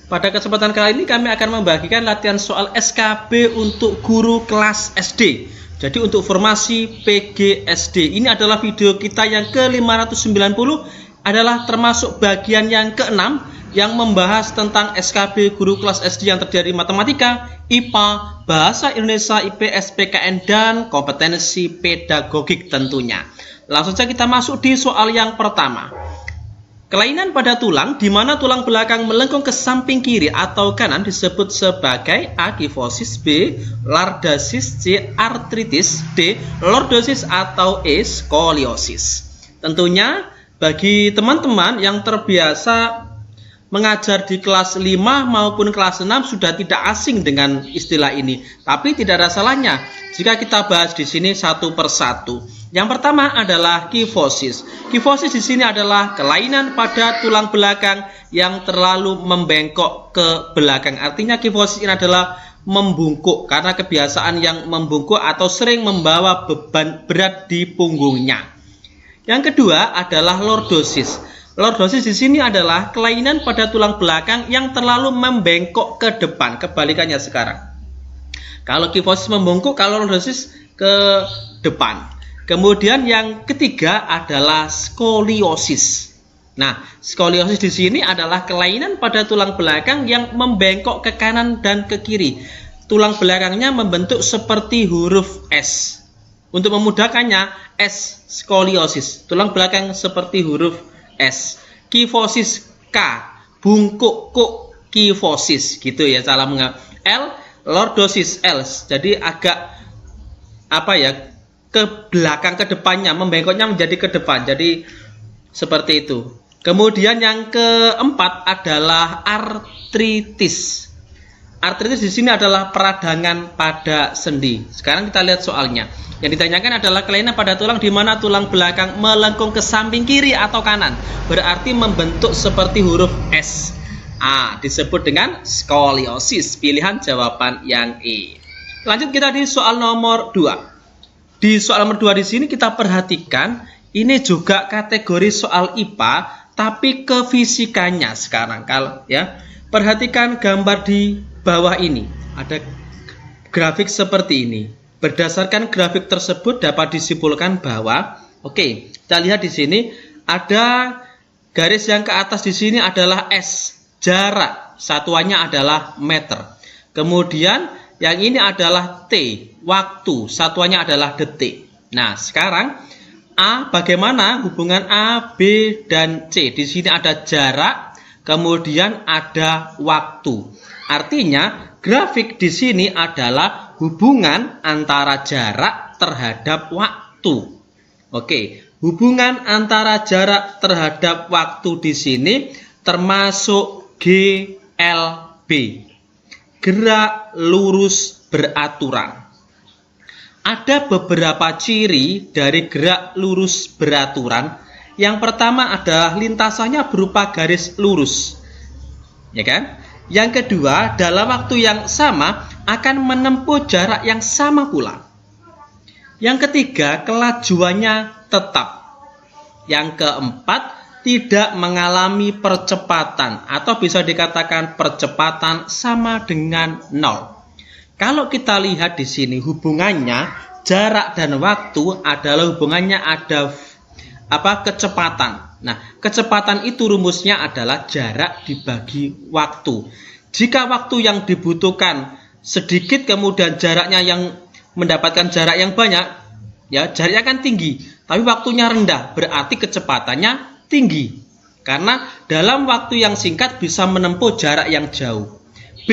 Pada kesempatan kali ini kami akan membagikan latihan soal SKB untuk guru kelas SD. Jadi untuk formasi PGSD, ini adalah video kita yang ke-590, adalah termasuk bagian yang ke-6 yang membahas tentang SKB guru kelas SD yang terdiri matematika, IPA, bahasa Indonesia, IPS, PKN, dan kompetensi pedagogik tentunya. Langsung saja kita masuk di soal yang pertama. Kelainan pada tulang di mana tulang belakang melengkung ke samping kiri atau kanan disebut sebagai A. Kifosis, B. Lordosis, C. Artritis, D. Lordosis, atau E. Skoliosis. Tentunya bagi teman-teman yang terbiasa mengajar di kelas 5 maupun kelas 6 sudah tidak asing dengan istilah ini. Tapi tidak ada salahnya jika kita bahas di sini satu persatu. Yang pertama adalah kifosis. Kifosis di sini adalah kelainan pada tulang belakang yang terlalu membengkok ke belakang. Artinya kifosis ini adalah membungkuk karena kebiasaan yang membungkuk atau sering membawa beban berat di punggungnya. Yang kedua adalah lordosis. Lordosis di sini adalah kelainan pada tulang belakang yang terlalu membengkok ke depan. Kebalikannya sekarang. Kalau kifosis membungkuk, kalau lordosis ke depan. Kemudian yang ketiga adalah skoliosis. Nah, skoliosis di sini adalah kelainan pada tulang belakang yang membengkok ke kanan dan ke kiri. Tulang belakangnya membentuk seperti huruf S. Untuk memudahkannya, S skoliosis. Tulang belakang seperti huruf S. Kifosis K, bungkuk kuk kifosis, gitu ya cara mengenal. L, lordosis L. Jadi agak ke belakang, ke depannya, membengkoknya menjadi ke depan. Jadi seperti itu. Kemudian yang keempat adalah artritis. Artritis di sini adalah peradangan pada sendi. Sekarang kita lihat soalnya. Yang ditanyakan adalah kelainan pada tulang di mana tulang belakang melengkung ke samping kiri atau kanan. Berarti membentuk seperti huruf S. A disebut dengan skoliosis. Pilihan jawaban yang E. Lanjut kita di soal nomor 2. Di soal nomor 2 di sini kita perhatikan ini juga kategori soal IPA tapi ke fisikanya sekarang. Kalau ya, perhatikan gambar di bawah ini. Ada grafik seperti ini. Berdasarkan grafik tersebut dapat disimpulkan bahwa kita lihat di sini ada garis yang ke atas di sini adalah S, jarak, satuannya adalah meter. Kemudian yang ini adalah T, waktu, satuannya adalah detik. Nah, sekarang A, bagaimana hubungan A, B, dan C? Di sini ada jarak, kemudian ada waktu. Artinya, grafik di sini adalah hubungan antara jarak terhadap waktu. Hubungan antara jarak terhadap waktu di sini termasuk GLB. Gerak lurus beraturan. Ada beberapa ciri dari gerak lurus beraturan. Yang pertama adalah lintasannya berupa garis lurus. Ya kan? Yang kedua, dalam waktu yang sama akan menempuh jarak yang sama pula. Yang ketiga, kelajuannya tetap. Yang keempat, tidak mengalami percepatan atau bisa dikatakan percepatan sama dengan 0. Kalau kita lihat di sini hubungannya jarak dan waktu adalah hubungannya ada kecepatan. Nah, kecepatan itu rumusnya adalah jarak dibagi waktu. Jika waktu yang dibutuhkan sedikit kemudian jaraknya yang mendapatkan jarak yang banyak, ya jaraknya kan tinggi, tapi waktunya rendah, berarti kecepatannya tinggi karena dalam waktu yang singkat bisa menempuh jarak yang jauh. B,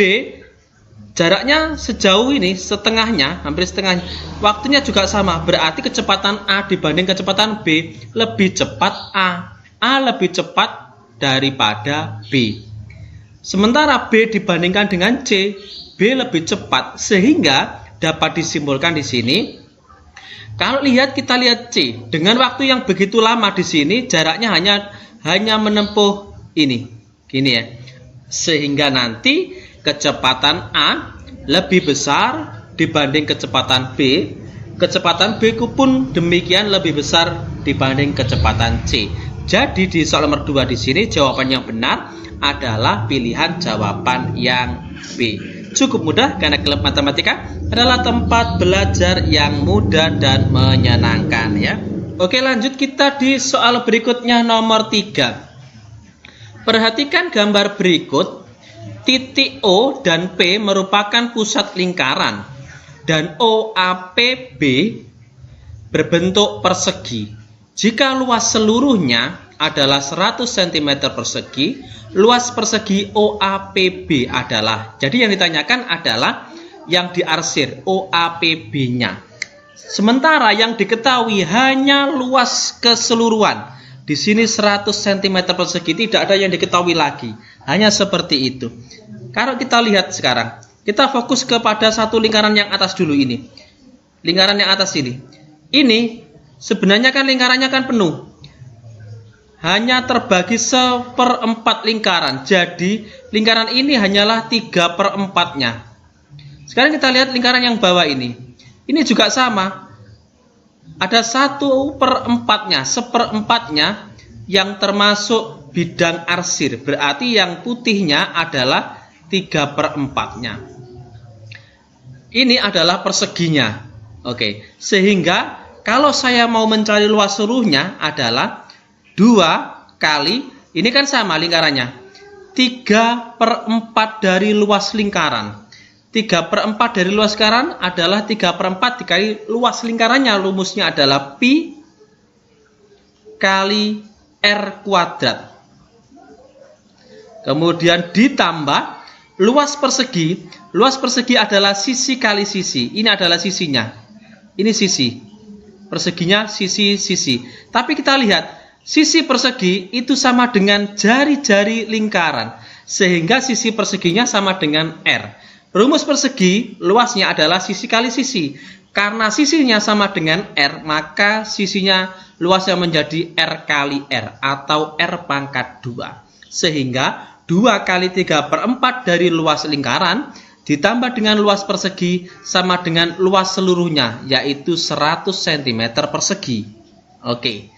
jaraknya sejauh ini setengahnya, hampir setengah, waktunya juga sama, berarti kecepatan A dibanding kecepatan B lebih cepat A. A lebih cepat daripada B. Sementara B dibandingkan dengan C, B lebih cepat, sehingga dapat disimpulkan di sini. Kalau kita lihat C, dengan waktu yang begitu lama di sini jaraknya hanya menempuh ini, gini ya. Sehingga nanti kecepatan A lebih besar dibanding kecepatan B. Kecepatan B pun demikian lebih besar dibanding kecepatan C. Jadi di soal nomor 2 di sini jawaban yang benar adalah pilihan jawaban yang B. Cukup mudah karena klub matematika adalah tempat belajar yang mudah dan menyenangkan ya. Oke, lanjut kita di soal berikutnya nomor 3. Perhatikan gambar berikut. Titik O dan P merupakan pusat lingkaran dan OAPB berbentuk persegi. Jika luas seluruhnya adalah 100 cm persegi, luas persegi OAPB adalah. Jadi yang ditanyakan adalah yang diarsir OAPB-nya. Sementara yang diketahui hanya luas keseluruhan. Di sini 100 cm persegi, tidak ada yang diketahui lagi. Hanya seperti itu. Kalau kita lihat sekarang, kita fokus kepada satu lingkaran yang atas dulu ini. Lingkaran yang atas ini. Ini sebenarnya kan lingkarannya kan penuh. Hanya terbagi 1/4 lingkaran. Jadi lingkaran ini hanyalah 3/4-nya. Sekarang kita lihat lingkaran yang bawah ini. Ini juga sama. Ada 1/4-nya, 1/4-nya yang termasuk bidang arsir. Berarti yang putihnya adalah 3/4-nya. Ini adalah perseginya. Oke, sehingga kalau saya mau mencari luas seluruhnya adalah 2 kali, ini kan sama lingkarannya, 3/4 dari luas lingkaran. 3/4 dari luas lingkaran adalah 3/4 dikali luas lingkarannya. Rumusnya adalah Pi kali R kuadrat. Kemudian ditambah luas persegi. Luas persegi adalah sisi kali sisi. Ini adalah sisinya. Ini sisi. Perseginya sisi-sisi. Tapi kita lihat, sisi persegi itu sama dengan jari-jari lingkaran. Sehingga sisi perseginya sama dengan R. Rumus persegi, luasnya adalah sisi kali sisi. Karena sisinya sama dengan R, maka sisinya luasnya menjadi R kali R atau R pangkat 2. Sehingga 2 kali 3/4 dari luas lingkaran ditambah dengan luas persegi sama dengan luas seluruhnya, yaitu 100 cm persegi. Oke,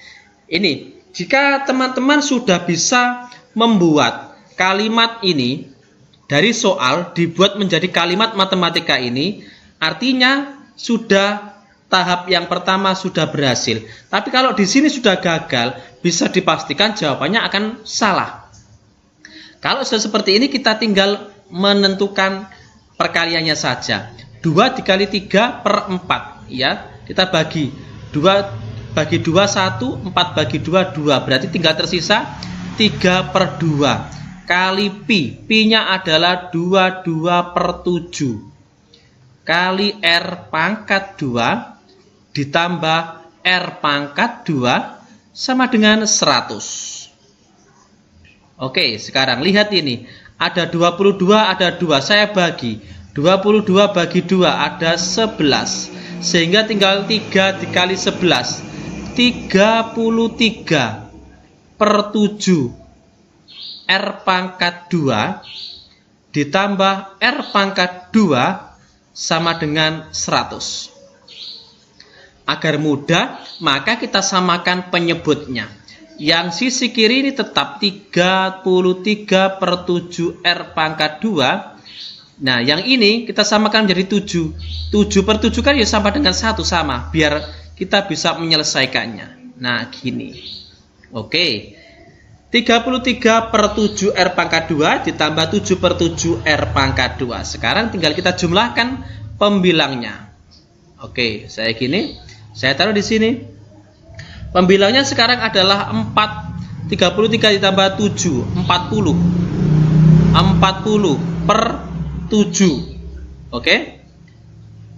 ini jika teman-teman sudah bisa membuat kalimat ini dari soal dibuat menjadi kalimat matematika ini, artinya sudah tahap yang pertama sudah berhasil. Tapi kalau di sini sudah gagal, bisa dipastikan jawabannya akan salah. Kalau sudah seperti ini, kita tinggal menentukan perkaliannya saja. 2 dikali 3/4 ya. Kita bagi 2 bagi 2 1, 4 bagi 2 2. Berarti tinggal tersisa 3/2. Kali Pi, Pi-nya adalah 22/7 kali R pangkat 2 ditambah R pangkat 2 sama dengan 100. Oke, sekarang lihat ini, ada 22, ada 2, saya bagi 22 bagi 2 ada 11, sehingga tinggal 3 dikali 11, 33/7 R pangkat 2 ditambah R pangkat 2 sama dengan 100. Agar mudah, maka kita samakan penyebutnya. Yang sisi kiri ini tetap 33/7 R pangkat 2. Nah, yang ini kita samakan menjadi 7. 7/7 kan ya sama dengan 1 sama, biar kita bisa menyelesaikannya. Nah, gini. Oke. 33/7 R pangkat 2 ditambah 7/7 R pangkat 2. Sekarang tinggal kita jumlahkan pembilangnya. Oke, saya gini. Saya taruh di sini. Pembilangnya sekarang adalah 4. 33 ditambah 7, 40. 40/7. Oke.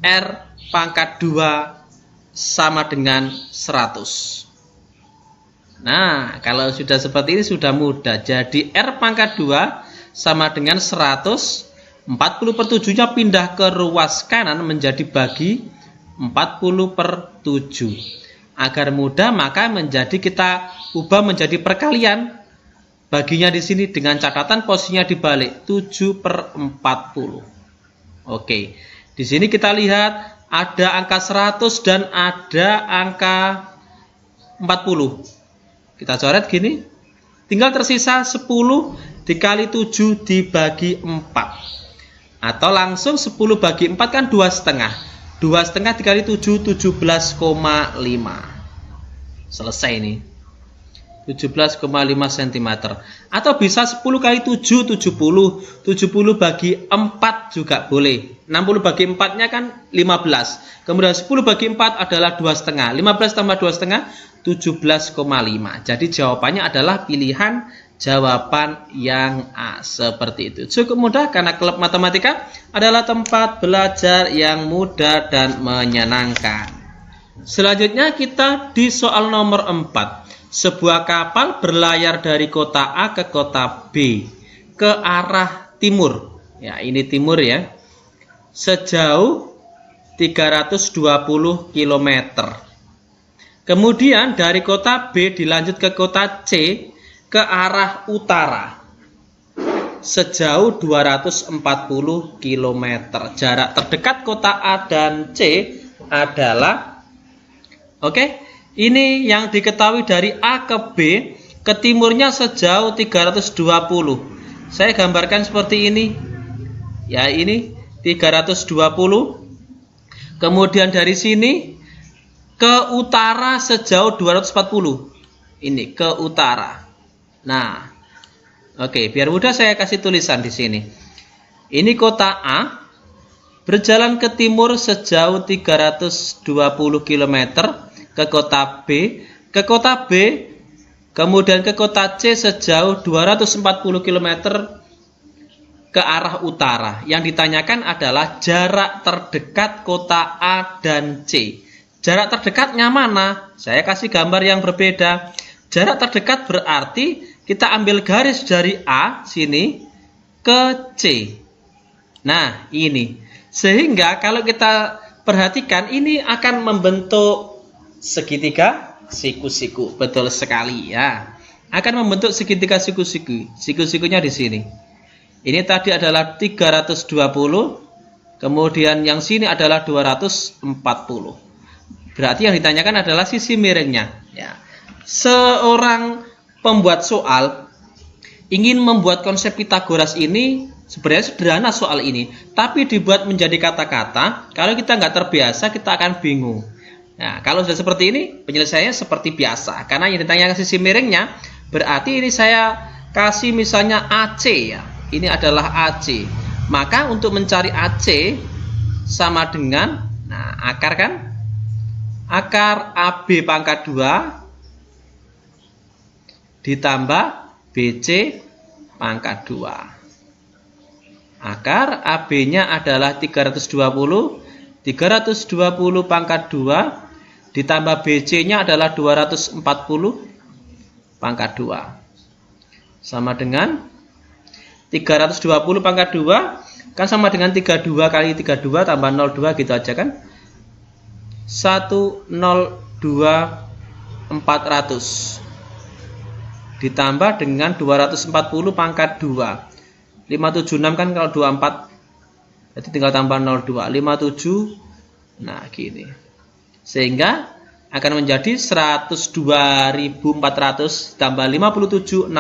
R pangkat 2 sama dengan 100. Nah, kalau sudah seperti ini sudah mudah. Jadi R pangkat 2 sama dengan 100. 40/7-nya pindah ke ruas kanan menjadi bagi 40/7. Agar mudah, maka kita ubah menjadi perkalian. Baginya di sini dengan catatan posisinya dibalik, 7/40. Oke. Di sini kita lihat ada angka 100 dan ada angka 40. Kita coret gini, tinggal tersisa 10 dikali 7 dibagi 4. Atau langsung 10 bagi 4 kan 2,5. 2,5 dikali 7, 17,5. Selesai ini. 17,5 cm. Atau bisa 10 kali 7, 70. 70 bagi 4 juga boleh. 60 bagi 4-nya kan 15. Kemudian 10 bagi 4 adalah 2,5. 15 tambah 2,5, 17,5. Jadi jawabannya adalah pilihan jawaban yang A. Seperti itu. Cukup mudah karena klub matematika adalah tempat belajar yang mudah dan menyenangkan. Selanjutnya kita di soal nomor 4. Sebuah kapal berlayar dari kota A ke kota B ke arah timur. Ya, ini timur ya. Sejauh 320 km. Kemudian dari kota B dilanjut ke kota C ke arah utara. Sejauh 240 km. Jarak terdekat kota A dan C adalah ini yang diketahui dari A ke B, ke timurnya sejauh 320. Saya gambarkan seperti ini. Ya, ini 320. Kemudian dari sini ke utara sejauh 240. Ini ke utara. Nah, biar mudah saya kasih tulisan di sini. Ini kota A berjalan ke timur sejauh 320 km. Ke kota B, kemudian ke kota C sejauh 240 km ke arah utara. Yang ditanyakan adalah jarak terdekat kota A dan C. Jarak terdekatnya mana? Saya kasih gambar yang berbeda. Jarak terdekat berarti kita ambil garis dari A sini ke C. Nah, ini. Sehingga kalau kita perhatikan ini akan membentuk segitiga siku-siku. Betul sekali ya. Akan membentuk segitiga siku-siku. Siku-sikunya di sini. Ini tadi adalah 320. Kemudian yang sini adalah 240. Berarti yang ditanyakan adalah sisi miringnya ya. Seorang pembuat soal ingin membuat konsep Pitagoras ini sebenarnya sederhana soal ini, tapi dibuat menjadi kata-kata. Kalau kita nggak terbiasa kita akan bingung. Nah, kalau sudah seperti ini, penyelesaiannya seperti biasa. Karena yang ditanyakan sisi miringnya, berarti ini saya kasih misalnya AC ya. Ini adalah AC. Maka untuk mencari AC sama dengan, akar kan? Akar AB pangkat 2 ditambah BC pangkat 2. Akar AB-nya adalah 320. 320 pangkat 2 ditambah BC-nya adalah 240 pangkat 2. Sama dengan 320 pangkat 2 kan sama dengan 32 kali 32 tambah 02 gitu aja kan. 102 400 ditambah dengan 240 pangkat 2. 576 kan kalau 24. Jadi tinggal tambah 02. 57. Nah, gini. Sehingga akan menjadi 102.400 tambah 57.600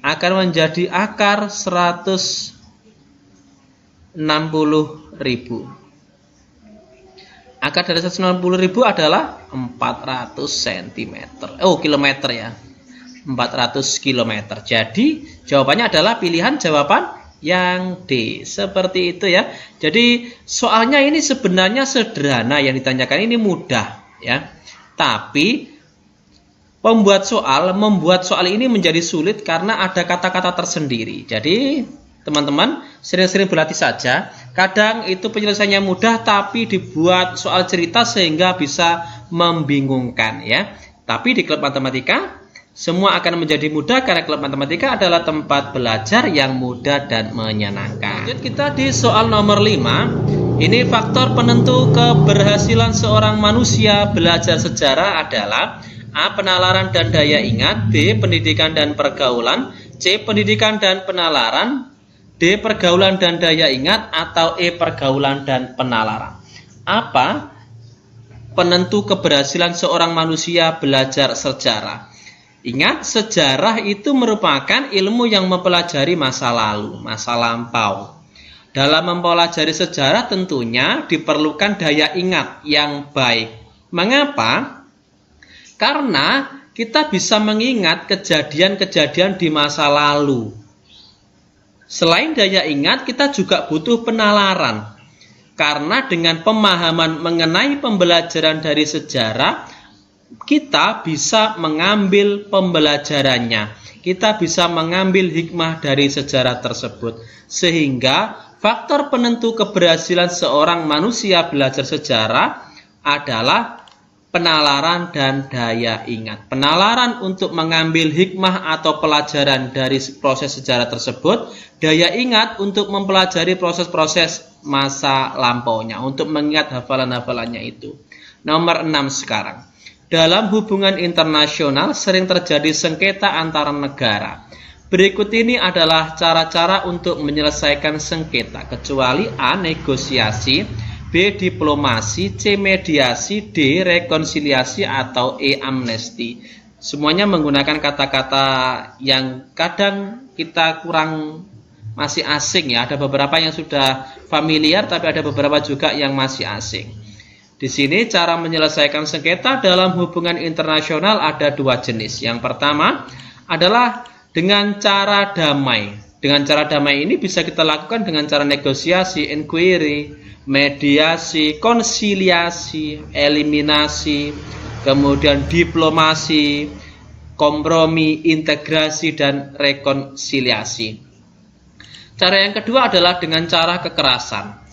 akan menjadi akar 160.000. Akar dari 160.000 adalah 400 cm. Kilometer ya. 400 km. Jadi jawabannya adalah pilihan jawaban yang D. Seperti itu ya. Jadi soalnya ini sebenarnya sederhana, yang ditanyakan ini mudah ya. Tapi pembuat soal membuat soal ini menjadi sulit karena ada kata-kata tersendiri. Jadi teman-teman sering-sering berlatih saja. Kadang itu penyelesaiannya mudah tapi dibuat soal cerita sehingga bisa membingungkan ya. Tapi di klub matematika semua akan menjadi mudah karena klub matematika adalah tempat belajar yang mudah dan menyenangkan. Lanjut kita di soal nomor 5. Ini faktor penentu keberhasilan seorang manusia belajar sejarah adalah A. Penalaran dan daya ingat, B. Pendidikan dan pergaulan, C. Pendidikan dan penalaran, D. Pergaulan dan daya ingat, atau E. Pergaulan dan penalaran. Apa penentu keberhasilan seorang manusia belajar sejarah? Ingat, sejarah itu merupakan ilmu yang mempelajari masa lalu, masa lampau. Dalam mempelajari sejarah tentunya diperlukan daya ingat yang baik. Mengapa? Karena kita bisa mengingat kejadian-kejadian di masa lalu. Selain daya ingat, kita juga butuh penalaran. Karena dengan pemahaman mengenai pembelajaran dari sejarah, kita bisa mengambil pembelajarannya. Kita bisa mengambil hikmah dari sejarah tersebut. Sehingga faktor penentu keberhasilan seorang manusia belajar sejarah adalah penalaran dan daya ingat. Penalaran untuk mengambil hikmah atau pelajaran dari proses sejarah tersebut. Daya ingat untuk mempelajari proses-proses masa lampaunya. Untuk mengingat hafalan-hafalannya itu. Nomor 6 sekarang. Dalam hubungan internasional sering terjadi sengketa antara negara. Berikut ini adalah cara-cara untuk menyelesaikan sengketa, kecuali A. Negosiasi, B. Diplomasi, C. Mediasi, D. Rekonsiliasi, atau E. Amnesti. Semuanya menggunakan kata-kata yang kadang kita kurang masih asing ya. Ada beberapa yang sudah familiar, tapi ada beberapa juga yang masih asing. Di sini cara menyelesaikan sengketa dalam hubungan internasional ada dua jenis. Yang pertama adalah dengan cara damai. Dengan cara damai ini bisa kita lakukan dengan cara negosiasi, inquiry, mediasi, konsiliasi, eliminasi, kemudian diplomasi, kompromi, integrasi, dan rekonsiliasi. Cara yang kedua adalah dengan cara kekerasan.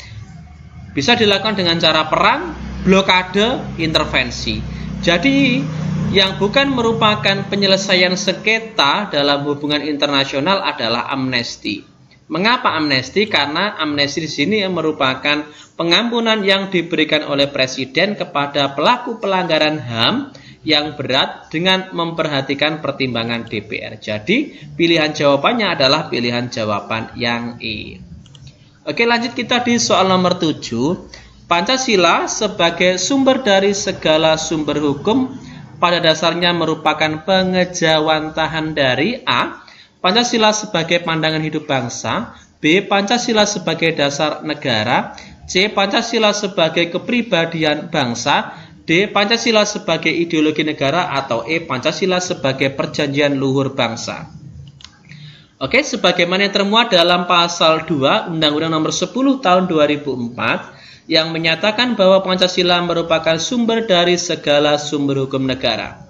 Bisa dilakukan dengan cara perang, blokade, intervensi. Jadi yang bukan merupakan penyelesaian sengketa dalam hubungan internasional adalah amnesti. Mengapa amnesti? Karena amnesti di sini merupakan pengampunan yang diberikan oleh presiden kepada pelaku pelanggaran HAM yang berat dengan memperhatikan pertimbangan DPR. Jadi pilihan jawabannya adalah pilihan jawaban yang E. Oke, lanjut kita di soal nomor 7. Pancasila sebagai sumber dari segala sumber hukum pada dasarnya merupakan pengejawantahan dari A. Pancasila sebagai pandangan hidup bangsa, B. Pancasila sebagai dasar negara, C. Pancasila sebagai kepribadian bangsa, D. Pancasila sebagai ideologi negara, atau E. Pancasila sebagai perjanjian luhur bangsa. Oke, sebagaimana yang termuat dalam pasal 2 Undang-Undang Nomor 10 Tahun 2004 yang menyatakan bahwa Pancasila merupakan sumber dari segala sumber hukum negara.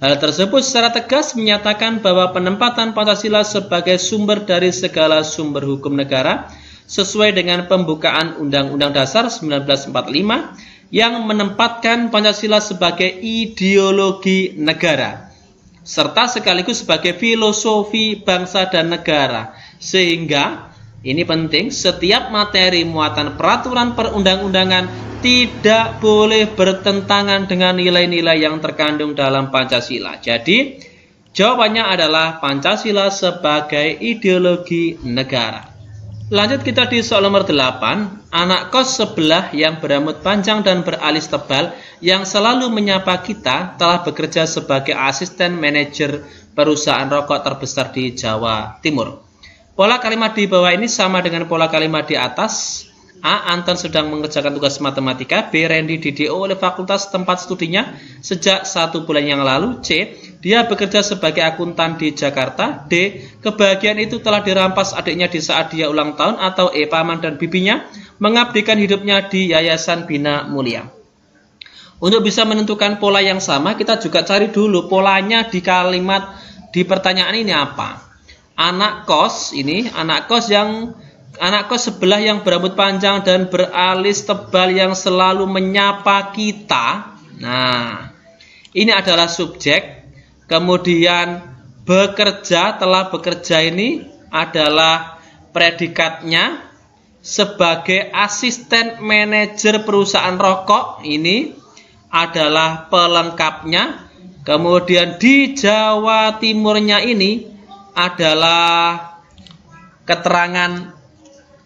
Hal tersebut secara tegas menyatakan bahwa penempatan Pancasila sebagai sumber dari segala sumber hukum negara sesuai dengan pembukaan Undang-Undang Dasar 1945 yang menempatkan Pancasila sebagai ideologi negara serta sekaligus sebagai filosofi bangsa dan negara, sehingga ini penting, setiap materi muatan peraturan perundang-undangan tidak boleh bertentangan dengan nilai-nilai yang terkandung dalam Pancasila. Jadi, jawabannya adalah Pancasila sebagai ideologi negara. Lanjut kita di soal nomor 8. Anak kos sebelah yang berambut panjang dan beralis tebal yang selalu menyapa kita telah bekerja sebagai asisten manajer perusahaan rokok terbesar di Jawa Timur. Pola kalimat di bawah ini sama dengan pola kalimat di atas. A. Anton sedang mengerjakan tugas matematika. B. Randy DDO oleh fakultas tempat studinya sejak 1 bulan yang lalu. C. Dia bekerja sebagai akuntan di Jakarta. D. Kebahagiaan itu telah dirampas adiknya di saat dia ulang tahun. Atau E. Paman dan bibinya mengabdikan hidupnya di Yayasan Bina Mulia. Untuk bisa menentukan pola yang sama, kita juga cari dulu polanya di kalimat di pertanyaan ini apa. Anak kos ini, anak kos sebelah yang berambut panjang dan beralis tebal yang selalu menyapa kita. Nah, ini adalah subjek. Kemudian bekerja, telah bekerja ini adalah predikatnya sebagai asisten manajer perusahaan rokok. Ini adalah pelengkapnya. Kemudian di Jawa Timurnya ini adalah keterangan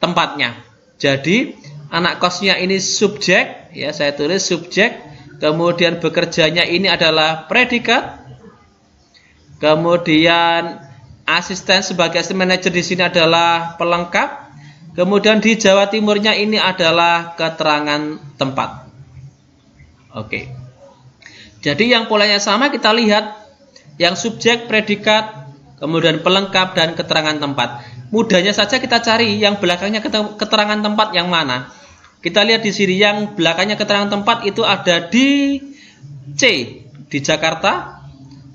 tempatnya. Jadi anak kosnya ini subjek, ya saya tulis subjek. Kemudian bekerjanya ini adalah predikat. Kemudian asisten sebagai asisten manajer di sini adalah pelengkap. Kemudian di Jawa Timurnya ini adalah keterangan tempat. Oke. Jadi yang polanya sama, kita lihat yang subjek, predikat, kemudian pelengkap dan keterangan tempat. Mudahnya saja kita cari yang belakangnya keterangan tempat yang mana. Kita lihat di sini yang belakangnya keterangan tempat itu ada di C di Jakarta,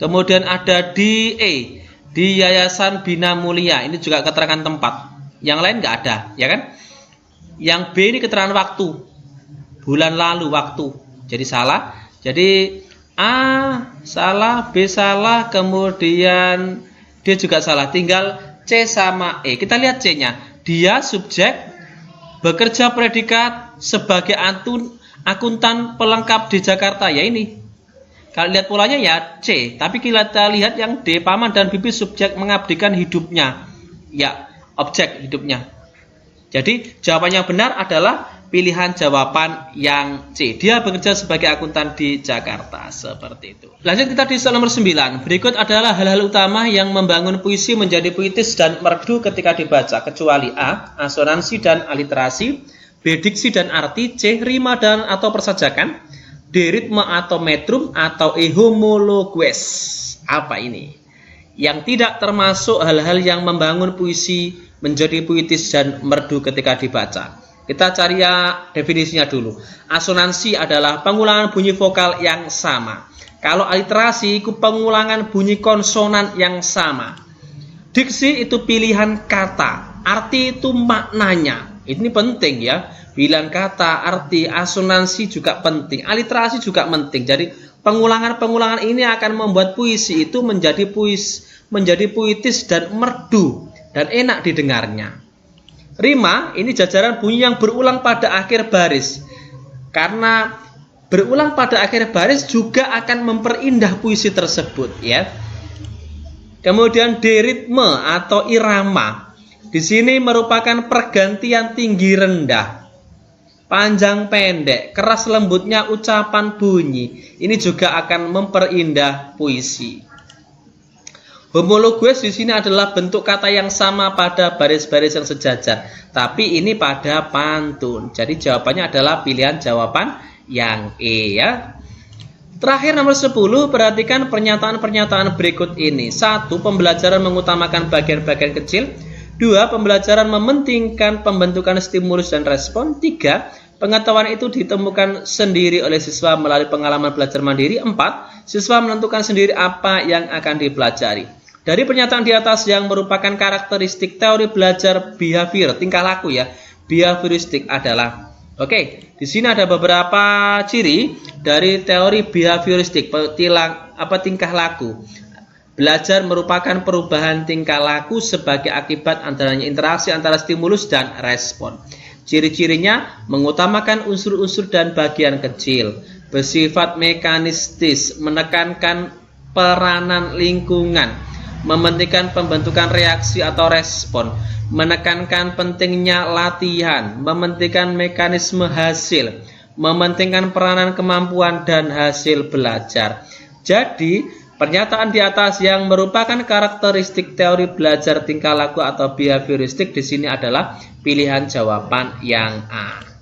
kemudian ada di E di Yayasan Bina Mulia. Ini juga keterangan tempat. Yang lain nggak ada, ya kan? Yang B ini keterangan waktu, bulan lalu waktu. Jadi salah. Jadi A salah, B salah, kemudian D juga salah. Tinggal C sama E. Kita lihat C-nya. Dia subjek, bekerja predikat sebagai akuntan pelengkap di Jakarta. Ya ini. Kalau lihat polanya ya C. Tapi kita lihat yang D, paman dan bibi subjek mengabdikan hidupnya. Ya, objek hidupnya. Jadi jawabannya benar adalah pilihan jawaban yang C. Dia bekerja sebagai akuntan di Jakarta. Seperti itu. Lanjut kita di soal nomor 9. Berikut adalah hal-hal utama yang membangun puisi menjadi puitis dan merdu ketika dibaca. Kecuali A, asonansi dan aliterasi, B, diksi dan arti, C, rima dan atau persajakan, D, ritme atau metrum, atau E, homologues. Apa ini? Yang tidak termasuk hal-hal yang membangun puisi menjadi puitis dan merdu ketika dibaca. Kita cari ya definisinya dulu. Asonansi adalah pengulangan bunyi vokal yang sama. Kalau aliterasi itu pengulangan bunyi konsonan yang sama. Diksi itu pilihan kata. Arti itu maknanya. Ini penting ya. Pilihan kata, arti, asonansi juga penting. Aliterasi juga penting. Jadi pengulangan-pengulangan ini akan membuat puisi itu menjadi puitis dan merdu dan enak didengarnya. Rima ini jajaran bunyi yang berulang pada akhir baris. Karena berulang pada akhir baris juga akan memperindah puisi tersebut ya. Kemudian D, ritme atau irama. Di sini merupakan pergantian tinggi rendah, panjang pendek, keras lembutnya ucapan bunyi. Ini juga akan memperindah puisi. Homologues di sini adalah bentuk kata yang sama pada baris-baris yang sejajar, tapi ini pada pantun. Jadi jawabannya adalah pilihan jawaban yang E ya. Terakhir nomor 10, perhatikan pernyataan-pernyataan berikut ini. 1. Pembelajaran mengutamakan bagian-bagian kecil. 2. Pembelajaran mementingkan pembentukan stimulus dan respon. 3. Pengetahuan itu ditemukan sendiri oleh siswa melalui pengalaman belajar mandiri. 4. Siswa menentukan sendiri apa yang akan dipelajari. Dari pernyataan di atas yang merupakan karakteristik teori belajar behavior, tingkah laku ya. Behavioristik adalah, oke, di sini ada beberapa ciri dari teori behavioristik, tingkah laku. Belajar merupakan perubahan tingkah laku sebagai akibat antaranya interaksi antara stimulus dan respon. Ciri-cirinya mengutamakan unsur-unsur dan bagian kecil, bersifat mekanistis, menekankan peranan lingkungan, mementingkan pembentukan reaksi atau respon, menekankan pentingnya latihan, mementingkan mekanisme hasil, mementingkan peranan kemampuan dan hasil belajar. Jadi, pernyataan di atas yang merupakan karakteristik teori belajar tingkah laku atau behavioristik di sini adalah pilihan jawaban yang A.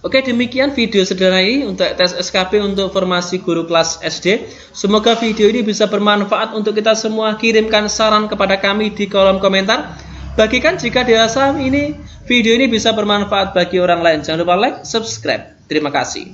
Oke, demikian video sederhana ini untuk tes SKP untuk formasi guru kelas SD. Semoga video ini bisa bermanfaat untuk kita semua. Kirimkan saran kepada kami di kolom komentar. Bagikan jika dirasa video ini bisa bermanfaat bagi orang lain. Jangan lupa like, subscribe. Terima kasih.